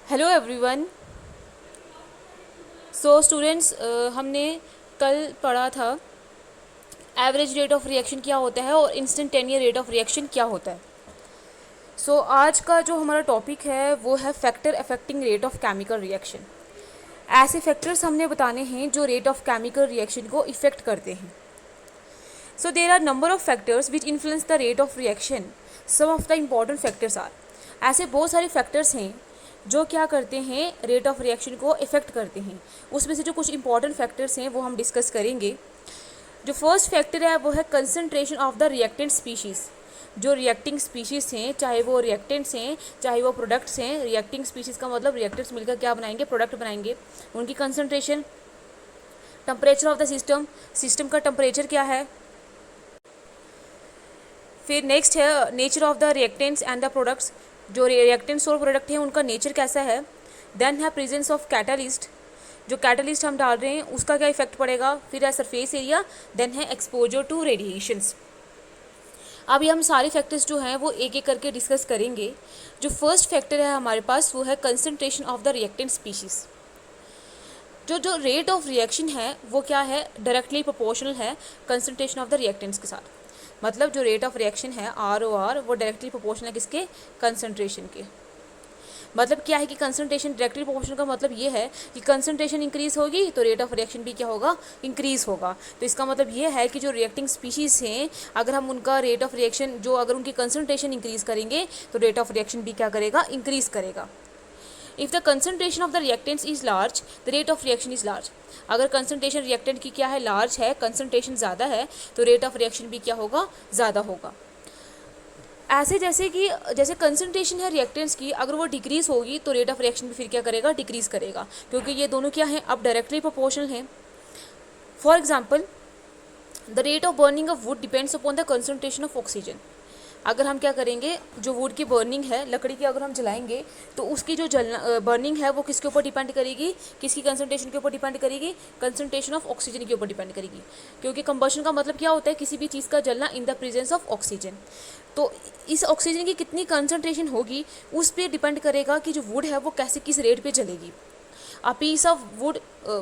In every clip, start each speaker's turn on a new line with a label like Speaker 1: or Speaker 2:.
Speaker 1: Hello everyone. So students, हमने कल पढ़ा था एवरेज रेट ऑफ रिएक्शन क्या होता है और इंस्टेंटेनियस रेट ऑफ रिएक्शन क्या होता है। सो आज का जो हमारा टॉपिक है वो है factor affecting rate of chemical reaction. ऐसे फैक्टर्स हमने बताने हैं जो रेट ऑफ केमिकल रिएक्शन को इफेक्ट करते हैं। So there are number of factors which influence the rate of reaction. Some of the important factors are, ऐसे बहुत सारे फैक्टर्स हैं जो क्या करते हैं, रेट ऑफ रिएक्शन को इफेक्ट करते हैं। उसमें से जो कुछ इंपॉर्टेंट फैक्टर्स हैं वो हम डिस्कस करेंगे। जो फर्स्ट फैक्टर है वो है concentration of the reactant species. जो रिएक्टिंग स्पीशीज़ हैं, चाहे वो रिएक्टेंट्स हैं चाहे वो प्रोडक्ट्स हैं, रिएक्टिंग स्पीशीज़ का मतलब रिएक्टेंट्स मिलकर क्या बनाएंगे, प्रोडक्ट बनाएंगे। उनकी concentration, temperature of the system, system का टेम्परेचर क्या है। फिर नेक्स्ट है nature of the reactants and the products. जो रिएक्टेंट्स और प्रोडक्ट हैं उनका नेचर कैसा है। देन है प्रेजेंस ऑफ कैटलिस्ट, जो कैटलिस्ट हम डाल रहे हैं उसका क्या इफेक्ट पड़ेगा। फिर है सरफेस एरिया, देन है एक्सपोजर टू रेडिएशंस। अभी हम सारे फैक्टर्स जो हैं वो एक एक करके डिस्कस करेंगे। जो फर्स्ट फैक्टर है हमारे पास वो है concentration of the reactant species. जो रेट ऑफ रिएक्शन है वो क्या है, डायरेक्टली प्रोपोर्शनल है कंसनट्रेशन ऑफ द रिएक्टेंट्स के साथ। मतलब जो रेट ऑफ रिएक्शन है ROR वो डायरेक्टली प्रोपोर्शनल है किसके, कंसनट्रेशन के। मतलब क्या है कि कंसनट्रेशन डायरेक्टली प्रोपोर्शनल का मतलब ये है कि कंसनट्रेशन इंक्रीज होगी तो रेट ऑफ रिएक्शन भी क्या होगा, इंक्रीज होगा। तो इसका मतलब ये है कि जो रिएक्टिंग स्पीशीज़ हैं अगर हम उनका रेट ऑफ रिएक्शन जो अगर उनकी कंसनट्रेशन इंक्रीज करेंगे तो रेट ऑफ रिएक्शन भी क्या करेगा, इंक्रीज करेगा। If the concentration of the reactants is large the rate of reaction is large. अगर कंसनट्रेशन रिएक्टेंट की क्या है, लार्ज है, कंसनट्रेशन ज़्यादा है तो रेट ऑफ रिएक्शन भी क्या होगा, ज़्यादा होगा। ऐसे जैसे कंसनट्रेशन है रिएक्टेंट्स की, अगर वो डिक्रीज़ होगी तो रेट ऑफ रिएक्शन भी फिर क्या करेगा, डिक्रीज़ करेगा, क्योंकि ये दोनों क्या हैं, अब डायरेक्टली प्रोपोर्शनल हैं। For example, the rate of burning of would depends upon the concentration of oxygen. अगर हम क्या करेंगे, जो वुड की बर्निंग है, लकड़ी की अगर हम जलाएंगे तो उसकी जो बर्निंग है वो किसके ऊपर डिपेंड करेगी, किसकी कंसनट्रेशन के ऊपर डिपेंड करेगी, कंसनट्रेशन ऑफ ऑक्सीजन के ऊपर डिपेंड करेगी। क्योंकि कंबशन का मतलब क्या होता है, किसी भी चीज़ का जलना in the presence of oxygen. तो इस ऑक्सीजन की कितनी कंसनट्रेशन होगी उस पर डिपेंड करेगा कि जो वुड है वो कैसे किस रेट पे जलेगी। A piece of wood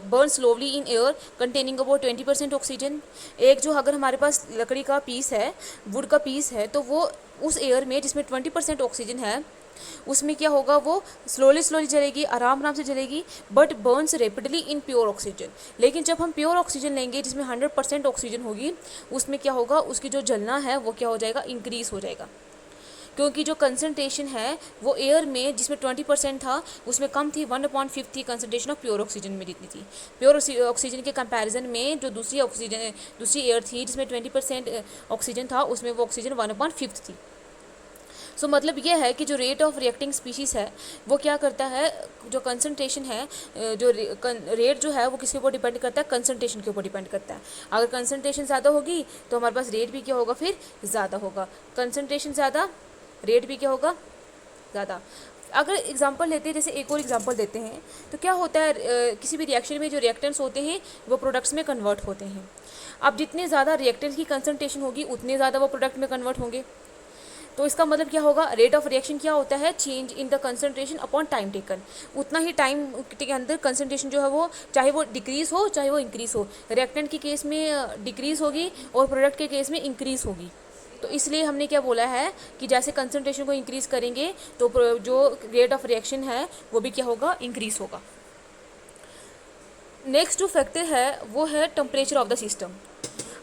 Speaker 1: burns slowly in air containing about 20% oxygen. एक जो अगर हमारे पास लकड़ी का पीस है, वुड का पीस है, तो वो उस एयर में जिसमें 20% ऑक्सीजन है उसमें क्या होगा, वो स्लोली जलेगी, आराम से जलेगी, but burns rapidly in pure oxygen. लेकिन जब हम प्योर ऑक्सीजन लेंगे जिसमें 100% ऑक्सीजन होगी उसमें क्या होगा, उसकी जो जलना है वो क्या हो जाएगा, इंक्रीज़ हो जाएगा। क्योंकि जो कंसनट्रेशन है वो एयर में जिसमें 20% था उसमें कम थी, 1/5 थी कंसनट्रेशन ऑफ प्योर ऑक्सीजन में जितनी थी। प्योर ऑक्सीजन के कंपैरिजन में जो दूसरी एयर थी जिसमें 20% ऑक्सीजन था उसमें वो ऑक्सीजन 1/5 थी। सो मतलब ये है कि जो रेट ऑफ रिएक्टिंग स्पीशीज़ है वो क्या करता है, जो कंसनट्रेशन है, जो रेट जो है वो किसके ऊपर डिपेंड करता है, कंसनट्रेशन के ऊपर डिपेंड करता है। अगर कंसनट्रेशन ज़्यादा होगी तो हमारे पास रेट भी क्या होगा, फिर ज़्यादा होगा। कंसनट्रेशन ज़्यादा, रेट भी क्या होगा, ज़्यादा। अगर एग्जांपल लेते हैं, जैसे एक और एग्जांपल देते हैं, तो क्या होता है, किसी भी रिएक्शन में जो रिएक्टेंट्स होते हैं वो प्रोडक्ट्स में कन्वर्ट होते हैं। अब जितने ज़्यादा रिएक्टेंट्स की कंसनट्रेशन होगी उतने ज़्यादा वो प्रोडक्ट में कन्वर्ट होंगे। तो इसका मतलब क्या होगा, रेट ऑफ रिएक्शन क्या होता है, change in the concentration upon time taken. उतना ही टाइम के अंदर कंसनट्रेशन जो है वो चाहे वो डिक्रीज़ हो चाहे वो इंक्रीज़ हो, रिएक्टेंट के केस में डिक्रीज़ होगी और प्रोडक्ट के केस में इंक्रीज़ होगी। तो इसलिए हमने क्या बोला है कि जैसे कंसनट्रेशन को इंक्रीज़ करेंगे तो जो रेट ऑफ रिएक्शन है वो भी क्या होगा, इंक्रीज़ होगा। नेक्स्ट जो फैक्टर है वो है टेम्परेचर ऑफ द सिस्टम।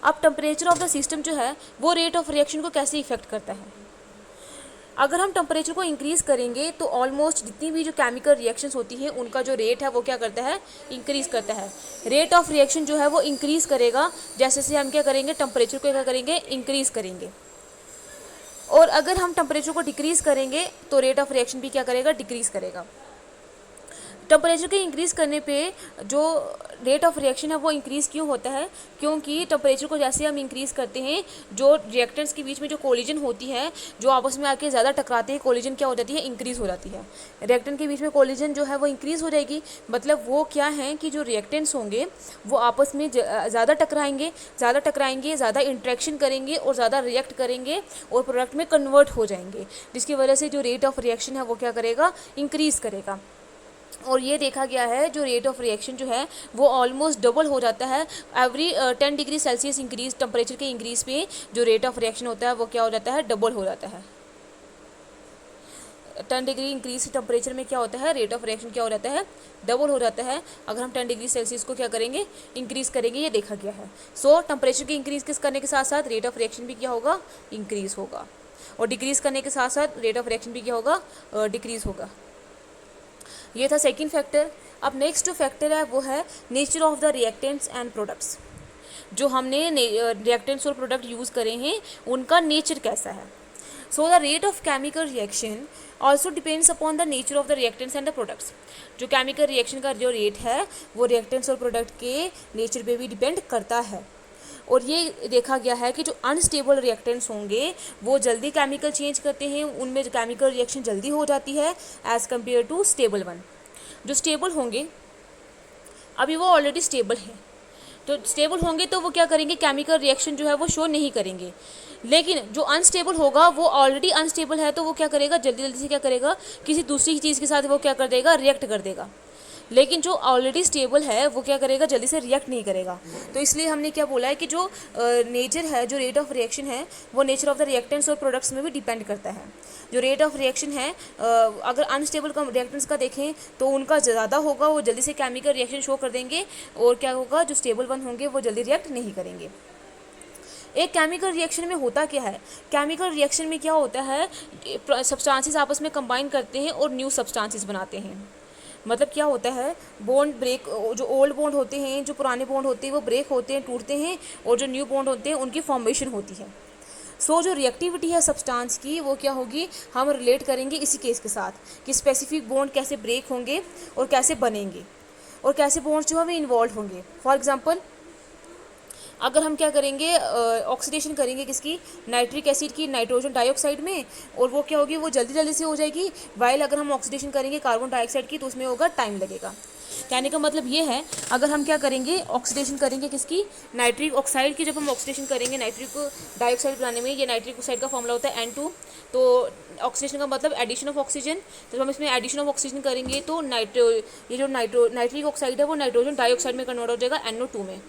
Speaker 1: अब टेम्परेचर ऑफ द सिस्टम जो है वो रेट ऑफ रिएक्शन को कैसे इफेक्ट करता है। अगर हम टेम्परेचर को इंक्रीज़ करेंगे तो ऑलमोस्ट जितनी भी जो केमिकल रिएक्शंस होती हैं उनका जो रेट है वो क्या करता है, इंक्रीज़ करता है। रेट ऑफ रिएक्शन जो है वो इंक्रीज़ करेगा जैसे से हम क्या करेंगे, टेम्परेचर को क्या करेंगे, इंक्रीज़ करेंगे। और अगर हम टेम्परेचर को डिक्रीज़ करेंगे तो रेट ऑफ रिएक्शन भी क्या करेगा, डिक्रीज़ करेगा। टेम्परेचर के इंक्रीज़ करने पे जो रेट ऑफ रिएक्शन है वो इंक्रीज़ क्यों होता है, क्योंकि टेम्परेचर को जैसे हम इंक्रीज़ करते हैं जो रिएक्टेंट्स के बीच में जो कोलिजन होती है, जो आपस में आके ज़्यादा टकराते हैं, कोलिजन क्या हो जाती है, इंक्रीज़ हो जाती है। रिएक्टेंट के बीच में कोलिजन जो है वो इंक्रीज़ हो जाएगी। मतलब वो क्या है कि जो रिएक्टेंट्स होंगे वो आपस में ज़्यादा टकराएंगे, ज़्यादा इंट्रैक्शन करेंगे और ज़्यादा रिएक्ट करेंगे और प्रोडक्ट में कन्वर्ट हो जाएंगे, जिसकी वजह से जो रेट ऑफ रिएक्शन है वो क्या करेगा, इंक्रीज़ करेगा। और ये देखा गया है जो रेट ऑफ रिएक्शन जो है वो ऑलमोस्ट डबल हो जाता है every 10 degree Celsius increase temperature के इंक्रीज पे जो रेट ऑफ रिएक्शन होता है वो क्या हो जाता है, डबल हो जाता है। 10 डिग्री इंक्रीज टेम्परेचर में क्या होता है, रेट ऑफ रिएक्शन क्या हो जाता है, डबल हो जाता है अगर हम 10 डिग्री सेल्सियस को क्या करेंगे, इंक्रीज़ करेंगे, ये देखा गया है। सो टेम्परेचर के इंक्रीज किस करने के साथ साथ रेट ऑफ रिएक्शन भी क्या होगा, इंक्रीज़ होगा, और डिक्रीज़ करने के साथ साथ रेट ऑफ रिएक्शन भी क्या होगा, डिक्रीज़ होगा। ये था सेकंड फैक्टर। अब नेक्स्ट जो फैक्टर है वो है nature of the reactants and products. जो हमने रिएक्टेंट्स और प्रोडक्ट यूज़ करे हैं उनका नेचर कैसा है। So the rate of chemical reaction also depends upon the nature of the reactants and the products. जो केमिकल रिएक्शन का जो रेट है वो रिएक्टेंट्स और प्रोडक्ट के नेचर पे भी डिपेंड करता है। और ये देखा गया है कि जो अनस्टेबल रिएक्टेंट्स होंगे वो जल्दी केमिकल चेंज करते हैं, उनमें जो केमिकल रिएक्शन जल्दी हो जाती है as compared to stable one. जो स्टेबल होंगे अभी वो ऑलरेडी स्टेबल हैं, तो स्टेबल होंगे तो वो क्या करेंगे, केमिकल रिएक्शन जो है वो शो नहीं करेंगे। लेकिन जो अनस्टेबल होगा वो ऑलरेडी अनस्टेबल है, तो वो क्या करेगा, जल्दी जल्दी से क्या करेगा, किसी दूसरी चीज़ के साथ वो क्या कर देगा, रिएक्ट कर देगा। लेकिन जो ऑलरेडी स्टेबल है वो क्या करेगा, जल्दी से रिएक्ट नहीं करेगा। तो इसलिए हमने क्या बोला है कि जो नेचर है, जो रेट ऑफ रिएक्शन है वो नेचर ऑफ द रिएक्टेंट्स और प्रोडक्ट्स में भी डिपेंड करता है। जो रेट ऑफ रिएक्शन है अगर अनस्टेबल का रिएक्टेंट्स का देखें तो उनका ज़्यादा होगा, वो जल्दी से केमिकल रिएक्शन शो कर देंगे, और क्या होगा, जो स्टेबल वन होंगे वो जल्दी रिएक्ट नहीं करेंगे। एक केमिकल रिएक्शन में होता क्या है, केमिकल रिएक्शन में क्या होता है, सब्सटेंसेस आपस में कंबाइन करते हैं और न्यू सब्सटेंसेस बनाते हैं। मतलब क्या होता है, बॉन्ड ब्रेक, जो ओल्ड बॉन्ड होते हैं, जो पुराने बॉन्ड होते हैं वो ब्रेक होते हैं, टूटते हैं, और जो न्यू बॉन्ड होते हैं उनकी फॉर्मेशन होती है। सो जो रिएक्टिविटी है सब्सटेंस की वो क्या होगी, हम रिलेट करेंगे इसी केस के साथ कि स्पेसिफिक बॉन्ड कैसे ब्रेक होंगे और कैसे बनेंगे और कैसे बॉन्ड्स जो है वो इन्वॉल्व होंगे। फॉर एग्जांपल अगर हम क्या करेंगे, ऑक्सीडेशन करेंगे किसकी, नाइट्रिक एसिड की नाइट्रोजन डाइऑक्साइड में, और वो क्या होगी, वो जल्दी जल्दी से हो जाएगी। वाइल अगर हम ऑक्सीडेशन करेंगे कार्बन डाइऑक्साइड की तो उसमें होगा टाइम लगेगा। कहने का मतलब ये है, अगर हम क्या करेंगे, ऑक्सीडेशन करेंगे किसकी, नाइट्रिक ऑक्साइड की, जब हम ऑक्सीडेशन करेंगे नाइट्रिक डाइऑक्साइड बनाने में, ये नाइट्रिक ऑक्साइड का फॉर्मूला होता है N2। तो ऑक्सीडेशन का मतलब एडिशन ऑफ ऑक्सीजन, जब हम इसमें एडिशन ऑफ ऑक्सीजन करेंगे तो ये जो नाइट्रिक ऑक्साइड है वो नाइट्रोजन डाइऑक्साइड में कन्वर्ट हो जाएगा NO2 में।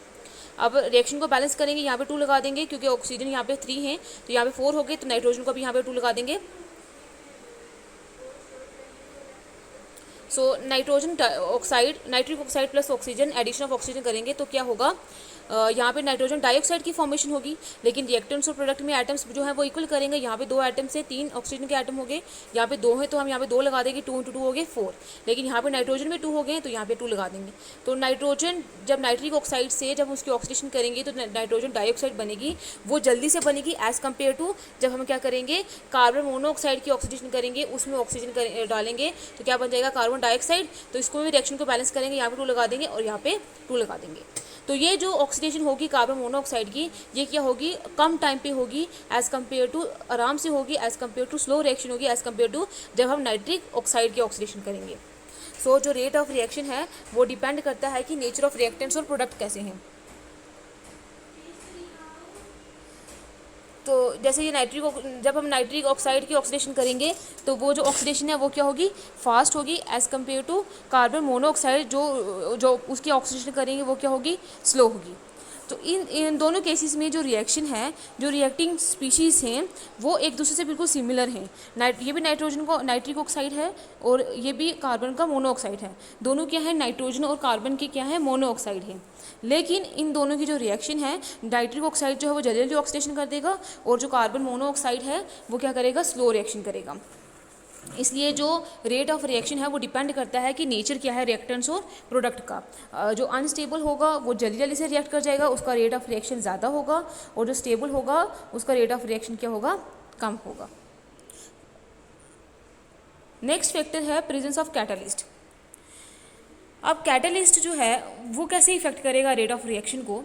Speaker 1: अब रिएक्शन को बैलेंस करेंगे, यहाँ पे 2 लगा देंगे क्योंकि ऑक्सीजन यहाँ पे 3 है, तो यहाँ पे 4 हो गए, तो नाइट्रोजन को भी यहाँ पे 2 लगा देंगे। So nitrogen oxide, nitric oxide plus oxygen, addition of oxygen करेंगे तो क्या होगा, यहाँ पे नाइट्रोजन डाइऑक्साइड की फॉर्मेशन होगी। लेकिन रिएक्टेंट्स और प्रोडक्ट में एटम्स जो है वो इक्वल करेंगे, यहाँ पे 2 एटम्स से 3 ऑक्सीजन के एटम हो गए, यहाँ पे 2 है तो हम यहाँ पे 2 लगा देंगे, 2 × 2 हो गए 4। लेकिन यहाँ पे नाइट्रोजन में 2 हो गए तो यहाँ पे 2 लगा देंगे। तो नाइट्रोजन जब नाइट्रिक ऑक्साइड से जब उसकी ऑक्सीडेशन करेंगे तो नाइट्रोजन डाइऑक्साइड बनेगी, वो जल्दी से बनेगी एज़ कम्पेयर टू जब हम क्या करेंगे, कार्बन मोनोऑक्साइड की ऑक्सीडेशन करेंगे, उसमें ऑक्सीजन डालेंगे तो क्या बन जाएगा, कार्बन डाइऑक्साइड। तो इसको भी रिएक्शन को बैलेंस करेंगे, यहाँ पे 2 लगा देंगे और यहाँ पे 2 लगा देंगे। तो ये जो ऑक्सीडेशन होगी कार्बन मोनोऑक्साइड की, ये क्या होगी, कम टाइम पे होगी एज़ कम्पेयर टू, आराम से होगी as compared to, slow reaction होगी एज़ कम्पेयर टू जब हम नाइट्रिक ऑक्साइड की ऑक्सीडेशन करेंगे। सो जो रेट ऑफ रिएक्शन है वो डिपेंड करता है कि नेचर ऑफ रिएक्टेंट्स और प्रोडक्ट कैसे हैं। तो जैसे ये जब हम नाइट्रिक ऑक्साइड की ऑक्सीडेशन करेंगे तो वो जो ऑक्सीडेशन है वो क्या होगी, फास्ट होगी as compared to carbon monoxide जो उसकी ऑक्सीडेशन करेंगे वो क्या होगी, स्लो होगी। तो इन दोनों केसेस में जो रिएक्शन है, जो रिएक्टिंग स्पीशीज़ हैं वो एक दूसरे से बिल्कुल सिमिलर हैं। ये भी नाइट्रिक ऑक्साइड है और ये भी कार्बन का मोनोऑक्साइड है। दोनों क्या है, नाइट्रोजन और कार्बन के क्या है, मोनोऑक्साइड है। लेकिन इन दोनों की जो रिएक्शन है, नाइट्रिक ऑक्साइड जो है वो जल्दी जल्दी ऑक्सीडेशन कर देगा और जो कार्बन मोनोऑक्साइड है वो क्या करेगा, स्लो रिएक्शन करेगा। इसलिए जो रेट ऑफ रिएक्शन है वो डिपेंड करता है कि नेचर क्या है रिएक्टेंट्स और प्रोडक्ट का। जो अनस्टेबल होगा वो जल्दी जल्दी से रिएक्ट कर जाएगा, उसका रेट ऑफ रिएक्शन ज़्यादा होगा, और जो स्टेबल होगा उसका रेट ऑफ रिएक्शन क्या होगा, कम होगा। नेक्स्ट फैक्टर है प्रेजेंस ऑफ कैटलिस्ट। अब कैटलिस्ट जो है वो कैसे इफेक्ट करेगा रेट ऑफ रिएक्शन को।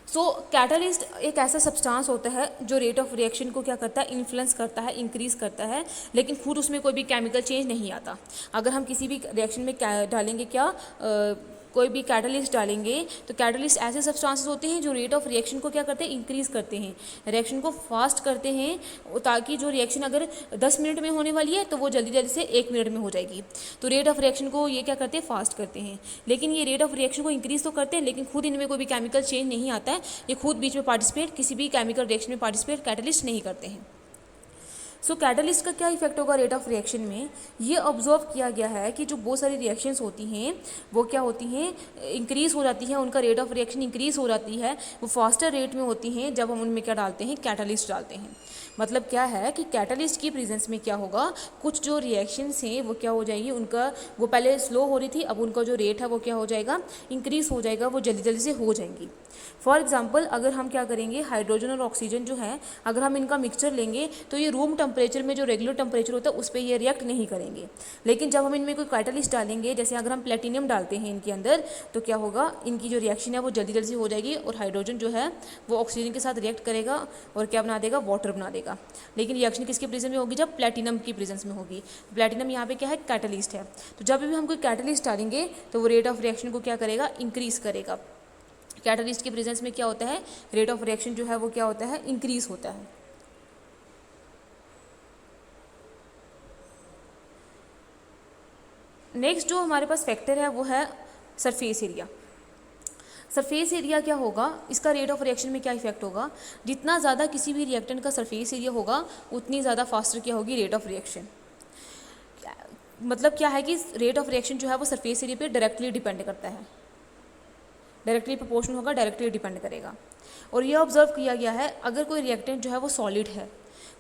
Speaker 1: सो कैटलिस्ट एक ऐसा सब्सटेंस होता है जो रेट ऑफ रिएक्शन को क्या करता है, इन्फ्लुएंस करता है, इंक्रीज़ करता है, लेकिन खुद उसमें कोई भी केमिकल चेंज नहीं आता। अगर हम किसी भी रिएक्शन में डालेंगे क्या, कोई भी कैटलिस्ट डालेंगे तो कैटलिस्ट ऐसे सब्सटेंसेस होते हैं जो रेट ऑफ रिएक्शन को क्या करते हैं, इंक्रीज़ करते हैं, रिएक्शन को फास्ट करते हैं, ताकि जो रिएक्शन अगर 10 मिनट में होने वाली है तो वो जल्दी जल्दी से 1 मिनट में हो जाएगी। तो रेट ऑफ रिएक्शन को ये क्या करते हैं, फास्ट करते हैं। लेकिन ये रेट ऑफ रिएक्शन को इंक्रीज़ तो करते हैं, लेकिन खुद इनमें कोई भी केमिकल चेंज नहीं आता है, ये खुद बीच में पार्टिसिपेट, किसी भी केमिकल रिएक्शन में पार्टिसिपेट कैटलिस्ट नहीं करते हैं। सो कैटलिस्ट का क्या इफेक्ट होगा रेट ऑफ रिएक्शन में, ये ऑब्जर्व किया गया है कि जो बहुत सारी रिएक्शंस होती हैं वो क्या होती हैं, इंक्रीज़ हो जाती हैं, उनका रेट ऑफ रिएक्शन इंक्रीज़ हो जाती है, वो फास्टर रेट में होती हैं जब हम उनमें क्या डालते हैं, कैटलिस्ट डालते हैं। मतलब क्या है कि कैटलिस्ट की प्रेजेंस में क्या होगा, कुछ जो रिएक्शंस हैं वो क्या हो जाएगी, उनका वो पहले स्लो हो रही थी, अब उनका जो रेट है वो क्या हो जाएगा, इंक्रीज़ हो जाएगा, वो जल्दी जल्दी से हो जाएंगी। फॉर एग्जाम्पल अगर हम क्या करेंगे, हाइड्रोजन और ऑक्सीजन जो है अगर हम इनका मिक्सचर लेंगे तो ये रूम टेम्परेचर में जो रेगुलर टेम्परेचर होता है उस पर ये रिएक्ट नहीं करेंगे। लेकिन जब हम इनमें कोई कैटलिस्ट डालेंगे, जैसे अगर हम प्लेटिनियम डालते हैं इनके अंदर, तो क्या होगा, इनकी जो रिएक्शन है वो जल्दी जल्दी से हो जाएगी और हाइड्रोजन जो है वो ऑक्सीजन के साथ रिएक्ट करेगा और क्या बना देगा, वाटर बना देगा। लेकिन रिएक्शन किसके प्रेजेंस में होगी, जब प्लेटिनम की प्रेजेंस में होगी। प्लेटिनम यहाँ पे क्या है, कैटलिस्ट है। तो जब भी हम कोई कैटलिस्ट डालेंगे तो वो रेट ऑफ रिएक्शन को क्या करेगा, इंक्रीज़ करेगा। कैटलिस्ट के प्रेजेंस में क्या होता है, रेट ऑफ रिएक्शन जो है वो क्या होता है, इंक्रीज़ होता है। नेक्स्ट जो हमारे पास फैक्टर है वो है सरफेस एरिया। सरफेस एरिया क्या होगा, इसका रेट ऑफ रिएक्शन में क्या इफेक्ट होगा, जितना ज़्यादा किसी भी रिएक्टेंट का सरफेस एरिया होगा उतनी ज़्यादा फास्टर क्या होगी, रेट ऑफ रिएक्शन। मतलब क्या है कि रेट ऑफ रिएक्शन जो है वो सरफेस एरिया पे डायरेक्टली डिपेंड करता है, डायरेक्टली प्रोपोर्शनल होगा, डायरेक्टली डिपेंड करेगा। और ये ऑब्जर्व किया गया है अगर कोई रिएक्टेंट जो है वो सॉलिड है,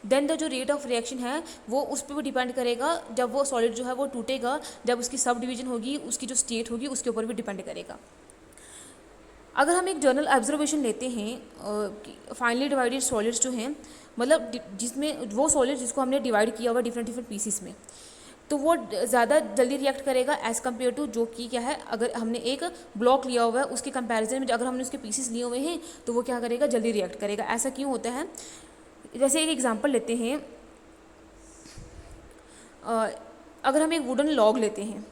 Speaker 1: देन द जो रेट ऑफ रिएक्शन है वो उस पर भी डिपेंड करेगा। जब वो सॉलिड जो है वो टूटेगा, जब उसकी सब डिवीजन होगी, उसकी जो स्टेट होगी उसके ऊपर भी डिपेंड करेगा। अगर हम एक जनरल ऑब्जर्वेशन लेते हैं, फाइनली डिवाइडेड सॉलिड्स जो हैं, मतलब जिसमें वो सॉलिड जिसको हमने डिवाइड किया हुआ डिफरेंट डिफरेंट पीसीस में, तो वो ज़्यादा जल्दी रिएक्ट करेगा एज़ कम्पेयर टू जो कि क्या है, अगर हमने एक ब्लॉक लिया हुआ है उसके कंपैरिजन में अगर हमने उसके पीसेस लिए हुए हैं तो वो क्या करेगा, जल्दी रिएक्ट करेगा। ऐसा क्यों होता है, जैसे एक एग्जांपल लेते हैं, अगर हम एक वुडन लॉग लेते हैं,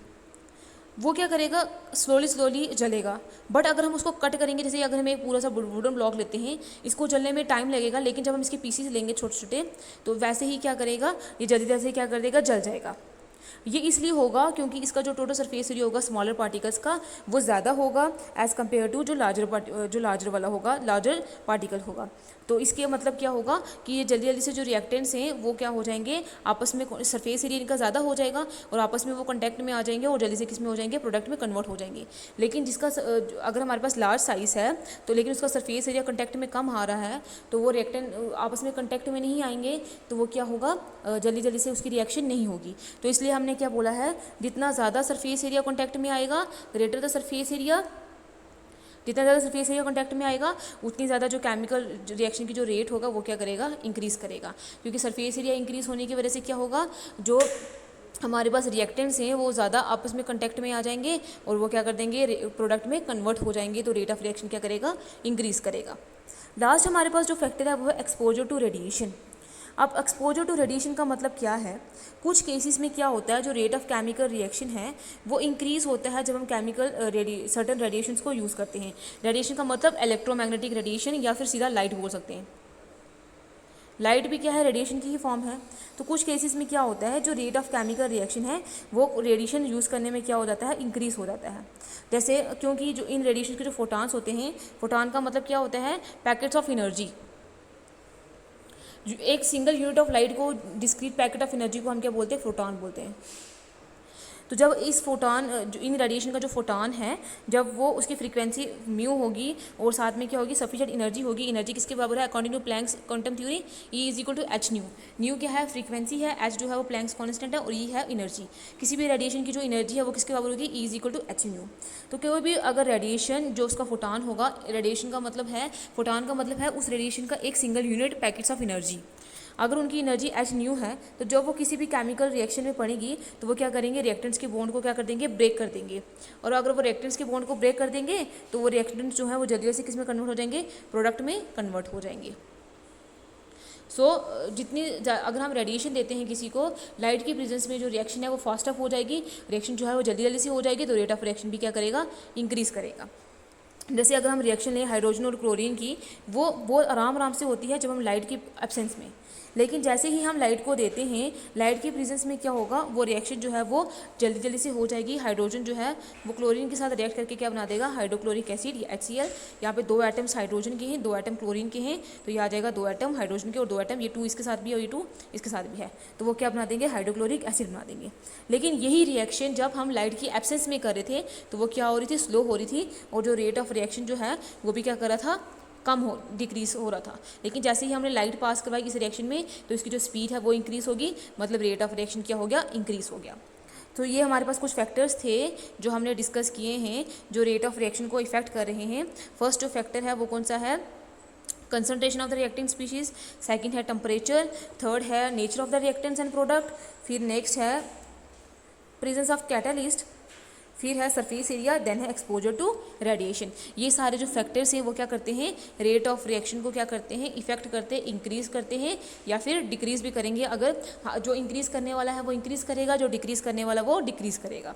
Speaker 1: वो क्या करेगा, स्लोली स्लोली जलेगा। बट अगर हम उसको कट करेंगे, जैसे अगर हम एक पूरा सा वुडन ब्लॉक लेते हैं, इसको जलने में टाइम लगेगा, लेकिन जब हम इसके पीसेस लेंगे छोटे छोटे तो वैसे ही क्या करेगा, ये जल्दी जल्दी से क्या कर देगा, जल जाएगा। ये इसलिए होगा क्योंकि इसका जो टोटल सरफेस एरिया होगा स्मॉलर पार्टिकल्स का वो ज़्यादा होगा एज़ कम्पेयर टू जो लार्जर वाला होगा, लार्जर पार्टिकल होगा। तो इसके मतलब क्या होगा कि ये जल्दी जल्दी से जो रिएक्टेंट्स हैं वो क्या हो जाएंगे, आपस में सरफेस एरिया इनका ज़्यादा हो जाएगा और आपस में वो कॉन्टैक्ट में आ जाएंगे और जल्दी से किस में हो जाएंगे, प्रोडक्ट में कन्वर्ट हो जाएंगे। लेकिन जिसका अगर हमारे पास लार्ज साइज़ है तो लेकिन उसका सरफेस एरिया कॉन्टैक्ट में कम आ रहा है तो वो रिएक्टेंट आपस में कॉन्टैक्ट में नहीं आएंगे, तो वो क्या होगा, जल्दी जल्दी से उसकी रिएक्शन नहीं होगी। तो इसलिए हमने क्या बोला है, जितना ज़्यादा सरफेस एरिया कॉन्टैक्ट में आएगा, ग्रेटर द सरफेस एरिया, जितना ज़्यादा सरफेस एरिया कॉन्टैक्ट में आएगा उतनी ज़्यादा जो केमिकल रिएक्शन की जो रेट होगा वो क्या करेगा, इंक्रीज़ करेगा। क्योंकि सरफेस एरिया इंक्रीज़ होने की वजह से क्या होगा, जो हमारे पास रिएक्टेंट्स हैं वो ज़्यादा आपस में कॉन्टैक्ट में आ जाएंगे और वो क्या कर देंगे, प्रोडक्ट में कन्वर्ट हो जाएंगे, तो रेट ऑफ रिएक्शन क्या करेगा, इंक्रीज़ करेगा। लास्ट हमारे पास जो फैक्टर है वो है एक्सपोजर टू रेडिएशन। अब एक्सपोजर टू रेडिएशन का मतलब क्या है, कुछ केसेस में क्या होता है, जो रेट ऑफ केमिकल रिएक्शन है वो इंक्रीज़ होता है जब हम केमिकल सर्टन रेडिएशंस को यूज़ करते हैं। रेडिएशन का मतलब इलेक्ट्रोमैग्नेटिक रेडिएशन या फिर सीधा लाइट बोल सकते हैं। लाइट भी क्या है, रेडिएशन की ही फॉर्म है। तो कुछ केसेस में क्या होता है, जो रेट ऑफ केमिकल रिएक्शन है वो रेडिएशन यूज़ करने में क्या हो जाता है, इंक्रीज़ हो जाता है। जैसे क्योंकि जो इन रेडिएशन के जो फोटान्स होते हैं, फोटान का मतलब क्या होता है, पैकेट्स ऑफ एनर्जी। एक सिंगल यूनिट ऑफ लाइट को, डिस्क्रीट पैकेट ऑफ एनर्जी को हम क्या बोलते हैं, फोटॉन बोलते हैं। तो जब इस फोटान जो इन रेडिएशन का जो फोटान है, जब वो उसकी फ्रीक्वेंसी म्यू होगी और साथ में क्या होगी, सफिशिएंट एनर्जी होगी। एनर्जी किसके बराबर है, according to Planck's quantum theory, E is equal to H nu. Nu क्या है, फ्रीक्वेंसी है, एच जो है वो प्लैंक्स कॉन्स्टेंट है और ई है एनर्जी। किसी भी रेडिएशन की जो एनर्जी है वो किसके बराबर होगी, E is equal to H nu. तो कोई भी अगर रेडिएशन जो उसका फोटान होगा, रेडिएशन का मतलब है, फोटान का मतलब है उस रेडिएशन का एक single unit packets of energy, अगर उनकी एनर्जी एच न्यू है तो जब वो किसी भी केमिकल रिएक्शन में पड़ेगी तो वो क्या करेंगे, रिएक्टेंट्स के बॉन्ड को क्या कर देंगे, ब्रेक कर देंगे। और अगर वो रिएक्टेंट्स के बॉन्ड को ब्रेक कर देंगे तो वो रिएक्टेंट्स जो है वो जल्दी से किस में कन्वर्ट हो जाएंगे, प्रोडक्ट में कन्वर्ट हो जाएंगे। सो अगर हम रेडिएशन देते हैं किसी को लाइट की प्रेजेंस में, जो रिएक्शन है वो फास्ट अप हो जाएगी, रिएक्शन जो है वो जल्दी जल्दी से हो जाएगी, तो रेट ऑफ रिएक्शन भी क्या करेगा, इंक्रीज़ करेगा। जैसे अगर हम रिएक्शन लें हाइड्रोजन और क्लोरीन की, वो बहुत आराम आराम से होती है जब हम लाइट की एब्सेंस में, लेकिन जैसे ही हम लाइट को देते हैं, लाइट की प्रेजेंस में क्या होगा, वो रिएक्शन जो है वो जल्दी जल्दी से हो जाएगी। हाइड्रोजन जो है वो क्लोरीन के साथ रिएक्ट करके क्या बना देगा, हाइड्रोक्लोरिक एसिड या HCl। यहाँ पे 2 एटम्स हाइड्रोजन के हैं, 2 एटम क्लोरीन के हैं, तो ये आ जाएगा 2 एटम हाइड्रोजन के और 2 एटम, ये 2 इसके साथ भी है और ये 2 इसके साथ भी है, तो वो क्या बना देंगे, हाइड्रोक्लोरिक एसिड बना देंगे। लेकिन यही रिएक्शन जब हम लाइट की एब्सेंस में कर रहे थे तो वो क्या हो रही थी, स्लो हो रही थी, और जो रेट ऑफ रिएक्शन जो है वो भी क्या कर रहा था, कम हो, डिक्रीज हो रहा था। लेकिन जैसे ही हमने लाइट पास करवाई इस रिएक्शन में, तो इसकी जो स्पीड है वो इंक्रीज़ होगी, मतलब रेट ऑफ रिएक्शन क्या हो गया, इंक्रीज़ हो गया। तो ये हमारे पास कुछ फैक्टर्स थे जो हमने डिस्कस किए हैं जो रेट ऑफ रिएक्शन को इफेक्ट कर रहे हैं। फर्स्ट जो फैक्टर है वो कौन सा है, concentration of the reacting species, second है टेम्परेचर, थर्ड है nature of the reactants and product, फिर नेक्स्ट है प्रेजेंस ऑफ कैटालिस्ट, फिर है सरफेस एरिया, देन है एक्सपोजर टू रेडिएशन। ये सारे जो फैक्टर्स हैं वो क्या करते हैं, रेट ऑफ रिएक्शन को क्या करते हैं, इफेक्ट करते हैं, इंक्रीज़ करते हैं या फिर डिक्रीज़ भी करेंगे। अगर जो इंक्रीज़ करने वाला है वो इंक्रीज़ करेगा, जो डिक्रीज़ करने वाला वो डिक्रीज़ करेगा।